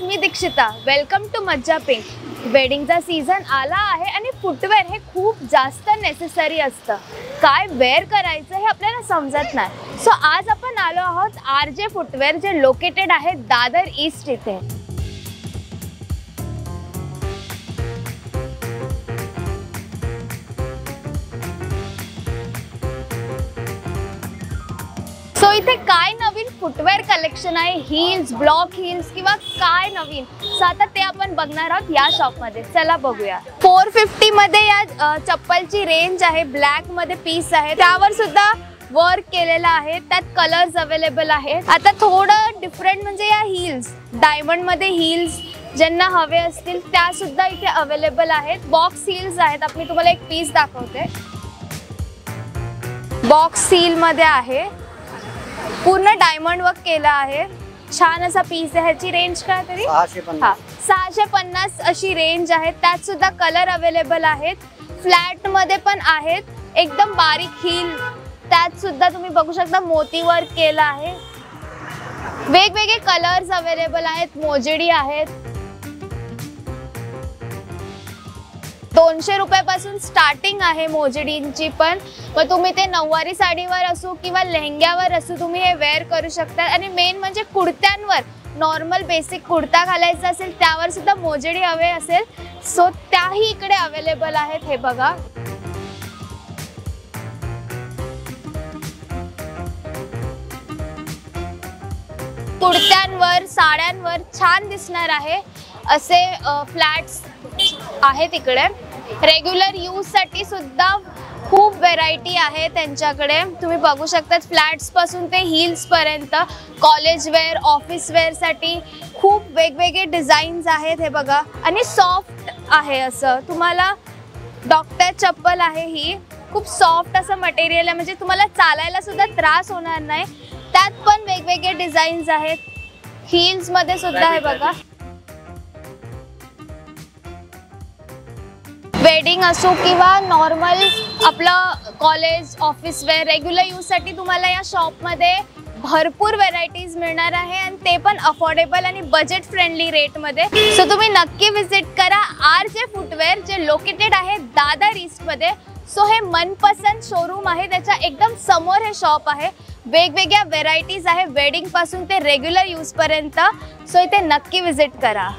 Me Dikshita. Welcome to मज्जा pink. वेडिंगचा season आला आहे आणि फुटवेअर हे खूप जास्त नेसेसरी असतं. काय वेअर करायचं हे आपल्याला समजत नाही. सो आज आपण आलो आहोत RJ फुटवेअर, जे लोकेटेड आहे दादर ईस्ट इथे. सो इथे काय नवीन फुटवेअर कलेक्शन आहे, हील्स, ब्लॉक हील्स किंवा काय नवीन, सो आता ते आपण बघणार आहोत या शॉपमध्ये. चला बघूया. 450 मध्ये या चप्पलची रेंज आहे. ब्लॅक मध्ये पीस आहे, त्यावर सुद्धा वर्क केलेला आहे. त्यात कलर्स अवेलेबल आहेत. आता थोडं डिफरंट म्हणजे या हील्स, डायमंड मध्ये हील्स ज्यांना हवे असतील त्या सुद्धा इथे अवेलेबल आहेत. बॉक्स हील्स आहेत. मी तुम्हाला एक पीस दाखवते. बॉक्स हील मध्ये आहे, पूर्ण डायमंड वर्क केला आहे. छान असा पीस आहे. ह्याची रेंज काय तरी 650 अशी रेंज आहे. त्यात सुद्धा कलर अवेलेबल आहेत. फ्लॅट मध्ये पण आहेत. एकदम बारीक हील, त्यात सुद्धा तुम्ही बघू शकता मोती वर्क केला आहे. वेगवेगळे कलर्स अवेलेबल आहेत. मोजेडी आहेत. 200 रुपयापासून स्टार्टिंग आहे मोजेडींची पण. मग तुम्ही ते नऊवारी साडीवर असो किंवा लेहंग्यावर असो तुम्ही हे वेअर करू शकता. आणि मेन म्हणजे कुर्त्यांवर, नॉर्मल बेसिक कुर्ता घालायचा असेल त्यावर सुद्धा मोजेडी हवे असेल सो त्याही इकडे अवेलेबल आहेत. हे बघा. कुर्त्यांवर, साड्यांवर छान दिसणार आहे असे फ्लॅट्स आहेत इकडे. रेग्युलर यूज साठी सुद्धा खूप व्हेरायटी आहे त्यांच्याकडे. तुम्ही बघू शकता फ्लॅट्स पासून ते हील्स पर्यंत, कॉलेज वेअर, ऑफिस वेअर साठी खूप वेगवेगळे डिझाईन्स आहेत. हे बघा. आणि सॉफ्ट आहे असं. तुम्हाला डॉक्टर चप्पल आहे ही. खूप सॉफ्ट असं मटेरियल आहे, म्हणजे तुम्हाला चालायला सुद्धा त्रास होणार नाही. त्यात पण वेगवेगळे डिझाईन्स आहेत. हील्स मध्ये सुद्धा हे बघा. वेडिंग असो किंवा नॉर्मल आपलं कॉलेज, ऑफिस वेअर, रेग्युलर यूजसाठी तुम्हाला या शॉपमध्ये भरपूर व्हेरायटीज मिळणार आहे. आणि ते पण अफोर्डेबल आणि बजेट फ्रेंडली रेटमध्ये. सो तुम्ही नक्की विजिट करा RJ फुटवेअर, जे लोकेटेड आहे दादर ईस्टमध्ये. सो हे मनपसंत शोरूम आहे. त्याच्या एकदम समोर हे शॉप आहे. वेगवेगळ्या व्हेरायटीज आहे वेडिंग पासून ते रेग्युलर यूज पर्यंत. सो इथे नक्की विजिट करा.